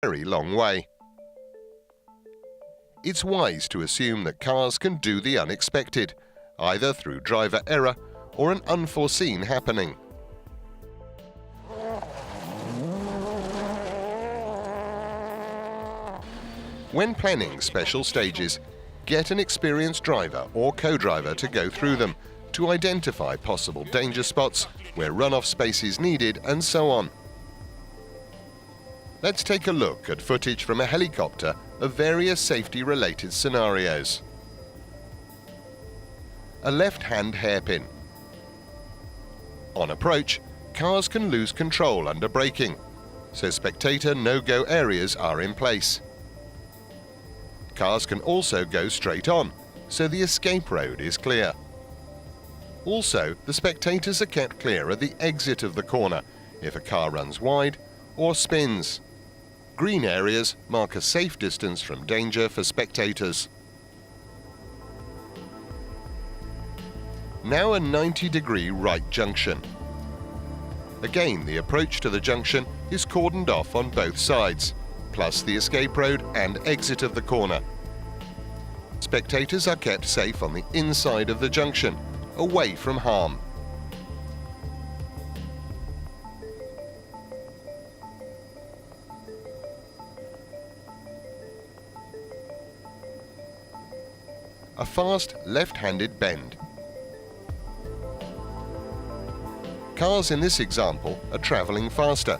very long way. It's wise to assume that cars can do the unexpected, either through driver error or an unforeseen happening. When planning special stages, get an experienced driver or co-driver to go through them to identify possible danger spots, where runoff space is needed, and so on. Let's take a look at footage from a helicopter of various safety-related scenarios. A left-hand hairpin. On approach, cars can lose control under braking, so spectator no-go areas are in place. Cars can also go straight on, so the escape road is clear. Also, the spectators are kept clear at the exit of the corner if a car runs wide or spins. Green areas mark a safe distance from danger for spectators. Now a 90-degree right junction. Again, the approach to the junction is cordoned off on both sides, plus the escape road and exit of the corner. Spectators are kept safe on the inside of the junction, away from harm. A fast left-handed bend. Cars in this example are travelling faster,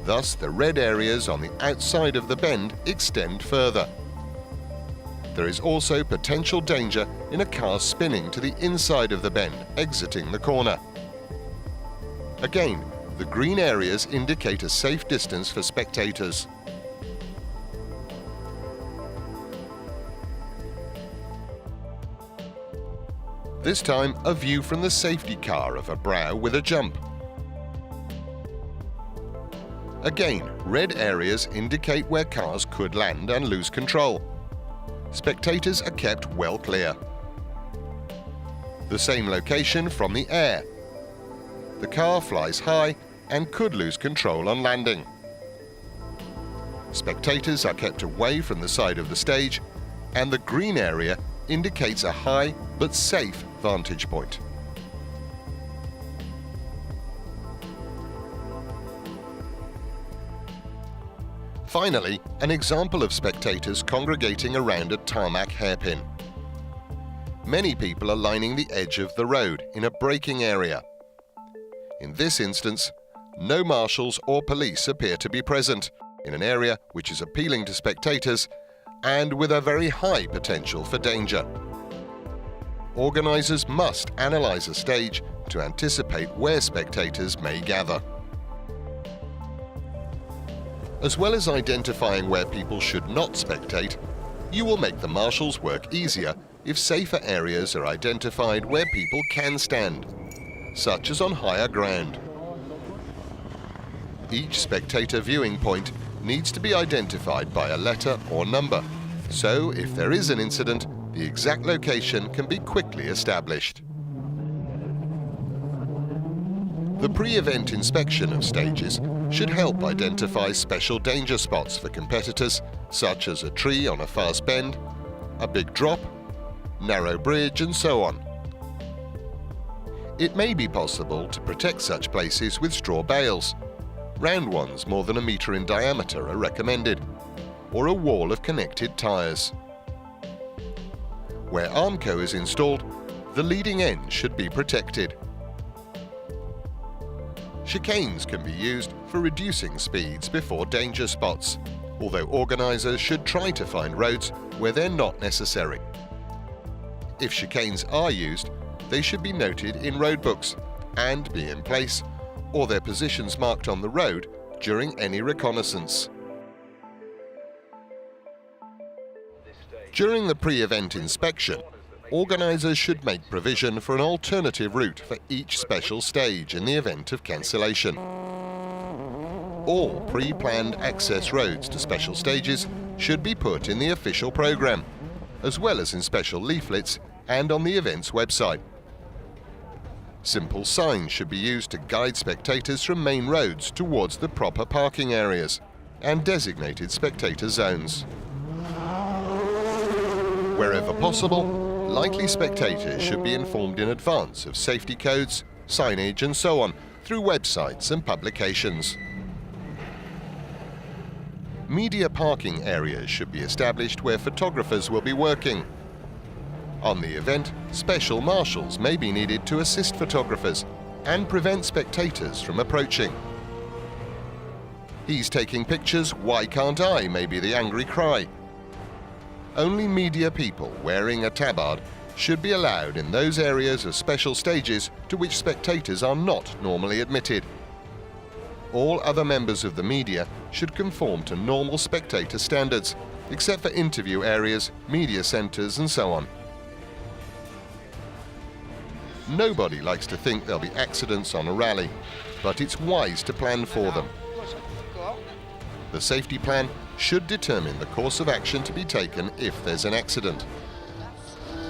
thus the red areas on the outside of the bend extend further. There is also potential danger in a car spinning to the inside of the bend, exiting the corner. Again, the green areas indicate a safe distance for spectators. This time, a view from the safety car of a brow with a jump. Again, red areas indicate where cars could land and lose control. Spectators are kept well clear. The same location from the air. The car flies high and could lose control on landing. Spectators are kept away from the side of the stage, and the green area indicates a high but safe vantage point. Finally, an example of spectators congregating around a tarmac hairpin. Many people are lining the edge of the road in a braking area. In this instance, no marshals or police appear to be present in an area which is appealing to spectators and with a very high potential for danger. Organisers must analyse a stage to anticipate where spectators may gather. As well as identifying where people should not spectate, you will make the marshals' work easier if safer areas are identified where people can stand, such as on higher ground. Each spectator viewing point needs to be identified by a letter or number, so if there is an incident, the exact location can be quickly established. The pre-event inspection of stages should help identify special danger spots for competitors, such as a tree on a fast bend, a big drop, narrow bridge, and so on. It may be possible to protect such places with straw bales. Round ones more than 1 metre in diameter are recommended, or a wall of connected tyres. Where Armco is installed, the leading end should be protected. Chicanes can be used for reducing speeds before danger spots, although organisers should try to find roads where they're not necessary. If chicanes are used, they should be noted in road books and be in place, or their positions marked on the road during any reconnaissance. During the pre-event inspection, organisers should make provision for an alternative route for each special stage in the event of cancellation. All pre-planned access roads to special stages should be put in the official programme, as well as in special leaflets and on the event's website. Simple signs should be used to guide spectators from main roads towards the proper parking areas. and designated spectator zones. Wherever possible, likely spectators should be informed in advance of safety codes, signage and so on through websites and publications. Media parking areas should be established where photographers will be working. On the event, special marshals may be needed to assist photographers and prevent spectators from approaching. "He's taking pictures, why can't I?" may be the angry cry. Only media people wearing a tabard should be allowed in those areas of special stages to which spectators are not normally admitted. All other members of the media should conform to normal spectator standards, except for interview areas, media centres and so on. Nobody likes to think there'll be accidents on a rally, but it's wise to plan for them. The safety plan should determine the course of action to be taken if there's an accident.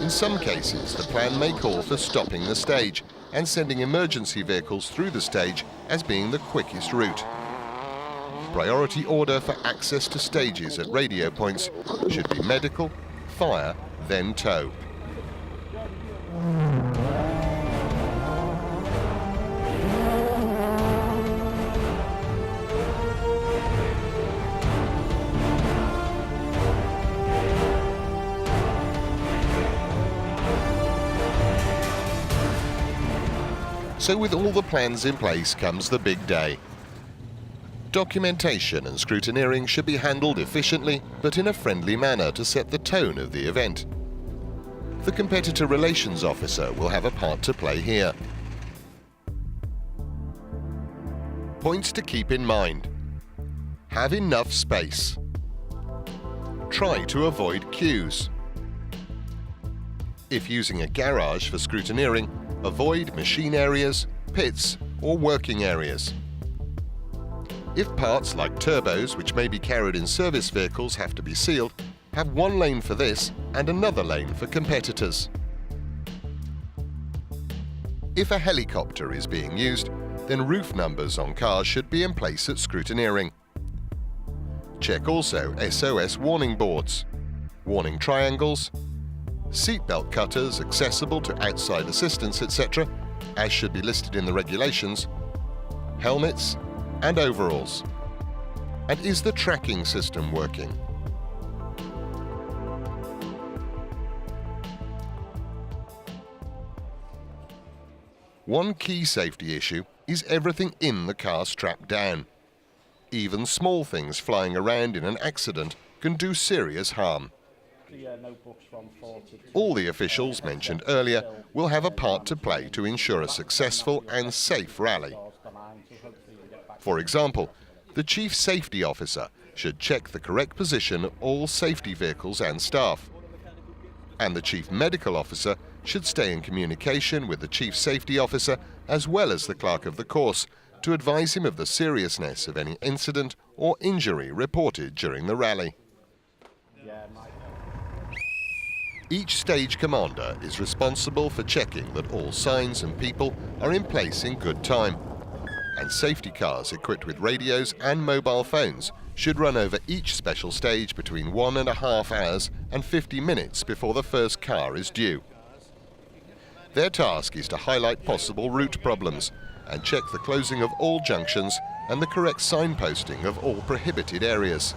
In some cases, the plan may call for stopping the stage and sending emergency vehicles through the stage as being the quickest route. Priority order for access to stages at radio points should be medical, fire, then tow. So with all the plans in place comes the big day. Documentation and scrutineering should be handled efficiently but in a friendly manner to set the tone of the event. The competitor relations officer will have a part to play here. Points to keep in mind. Have enough space. Try to avoid queues. If using a garage for scrutineering, avoid machine areas, pits or working areas. If parts like turbos, which may be carried in service vehicles, have to be sealed, have one lane for this and another lane for competitors. If a helicopter is being used, then roof numbers on cars should be in place at scrutineering. Check also SOS warning boards, warning triangles, seatbelt cutters accessible to outside assistance, etc., as should be listed in the regulations, helmets and overalls. And is the tracking system working? One key safety issue is everything in the car strapped down. Even small things flying around in an accident can do serious harm. All the officials mentioned earlier will have a part to play to ensure a successful and safe rally. For example, the Chief Safety Officer should check the correct position of all safety vehicles and staff. And the Chief Medical Officer should stay in communication with the Chief Safety Officer as well as the clerk of the course to advise him of the seriousness of any incident or injury reported during the rally. Each stage commander is responsible for checking that all signs and people are in place in good time. And safety cars equipped with radios and mobile phones should run over each special stage between 1.5 hours and 50 minutes before the first car is due. Their task is to highlight possible route problems and check the closing of all junctions and the correct signposting of all prohibited areas.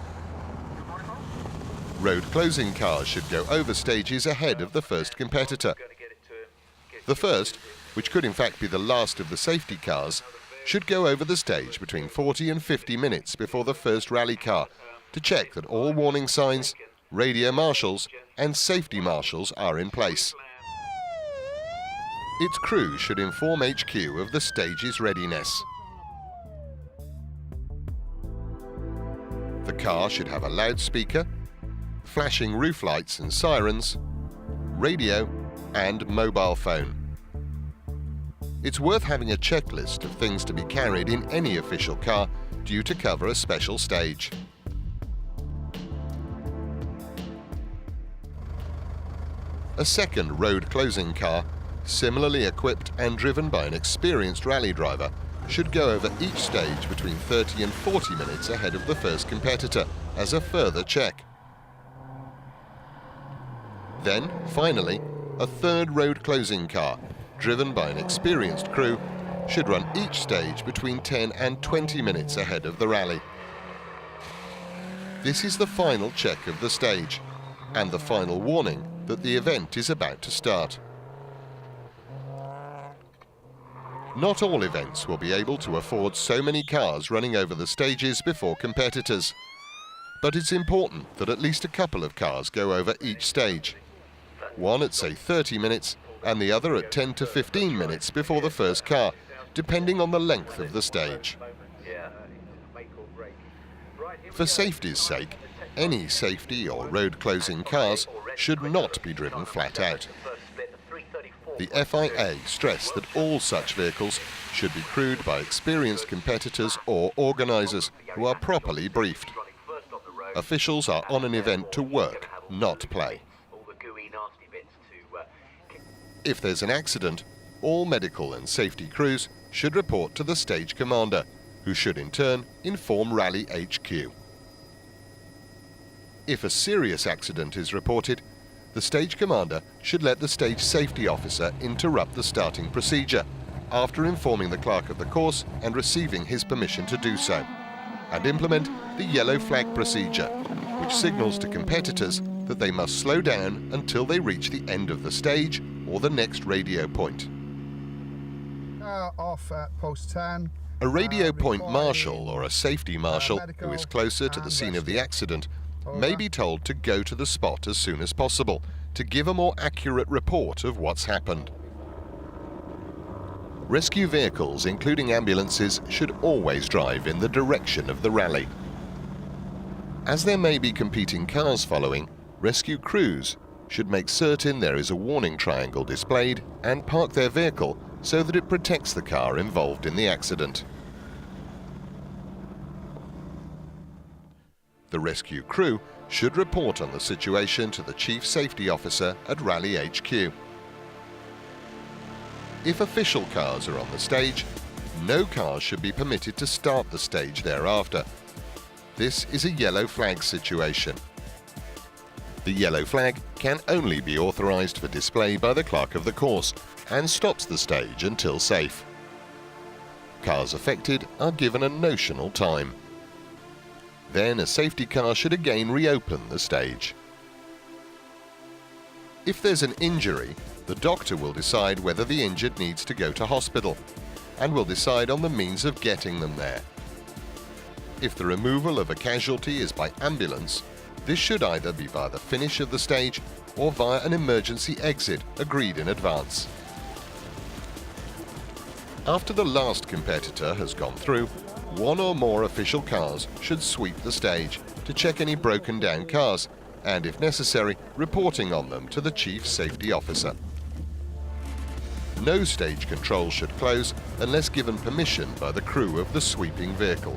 Road closing cars should go over stages ahead of the first competitor. The first, which could in fact be the last of the safety cars, should go over the stage between 40 and 50 minutes before the first rally car to check that all warning signs, radio marshals and safety marshals are in place. Its crew should inform HQ of the stage's readiness. The car should have a loudspeaker, flashing roof lights and sirens, radio and mobile phone. It's worth having a checklist of things to be carried in any official car due to cover a special stage. A second road closing car, similarly equipped and driven by an experienced rally driver, should go over each stage between 30 and 40 minutes ahead of the first competitor as a further check. Then, finally, a third road closing car, driven by an experienced crew, should run each stage between 10 and 20 minutes ahead of the rally. This is the final check of the stage, and the final warning that the event is about to start. Not all events will be able to afford so many cars running over the stages before competitors, but it's important that at least a couple of cars go over each stage. One at, say, 30 minutes and the other at 10 to 15 minutes before the first car, depending on the length of the stage. For safety's sake, any safety or road closing cars should not be driven flat out. The FIA stressed that all such vehicles should be crewed by experienced competitors or organisers who are properly briefed. Officials are on an event to work, not play. If there's an accident, all medical and safety crews should report to the stage commander, who should in turn inform Rally HQ. If a serious accident is reported, the stage commander should let the stage safety officer interrupt the starting procedure after informing the clerk of the course and receiving his permission to do so, and implement the yellow flag procedure, which signals to competitors that they must slow down until they reach the end of the stage or the next radio point. Off at post 10. A radio point marshal or a safety marshal who is closer to the scene of the accident may be told to go to the spot as soon as possible to give a more accurate report of what's happened. Rescue vehicles, including ambulances, should always drive in the direction of the rally. As there may be competing cars following, rescue crews should make certain there is a warning triangle displayed and park their vehicle so that it protects the car involved in the accident. The rescue crew should report on the situation to the Chief Safety Officer at Rally HQ. If official cars are on the stage, no cars should be permitted to start the stage thereafter. This is a yellow flag situation. The yellow flag can only be authorised for display by the clerk of the course and stops the stage until safe. Cars affected are given a notional time. Then a safety car should again reopen the stage. If there's an injury, the doctor will decide whether the injured needs to go to hospital and will decide on the means of getting them there. If the removal of a casualty is by ambulance, this should either be by the finish of the stage or via an emergency exit agreed in advance. After the last competitor has gone through, one or more official cars should sweep the stage to check any broken down cars and, if necessary, reporting on them to the Chief Safety Officer. No stage control should close unless given permission by the crew of the sweeping vehicle.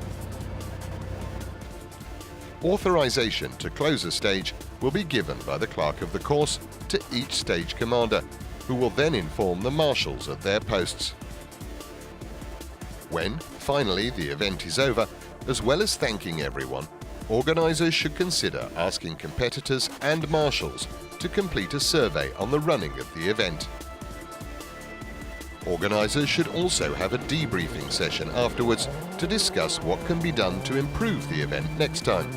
Authorization to close a stage will be given by the clerk of the course to each stage commander, who will then inform the marshals at their posts. When, finally, the event is over, as well as thanking everyone, organisers should consider asking competitors and marshals to complete a survey on the running of the event. Organisers should also have a debriefing session afterwards to discuss what can be done to improve the event next time.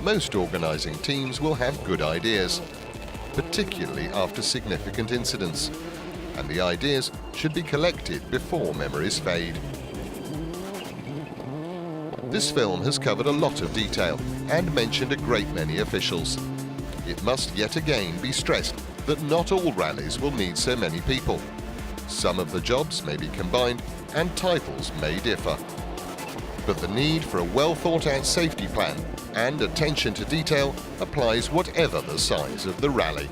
Most organising teams will have good ideas, particularly after significant incidents, and the ideas should be collected before memories fade. This film has covered a lot of detail and mentioned a great many officials. It must yet again be stressed that not all rallies will need so many people. Some of the jobs may be combined and titles may differ. But the need for a well thought out safety plan and attention to detail applies whatever the size of the rally.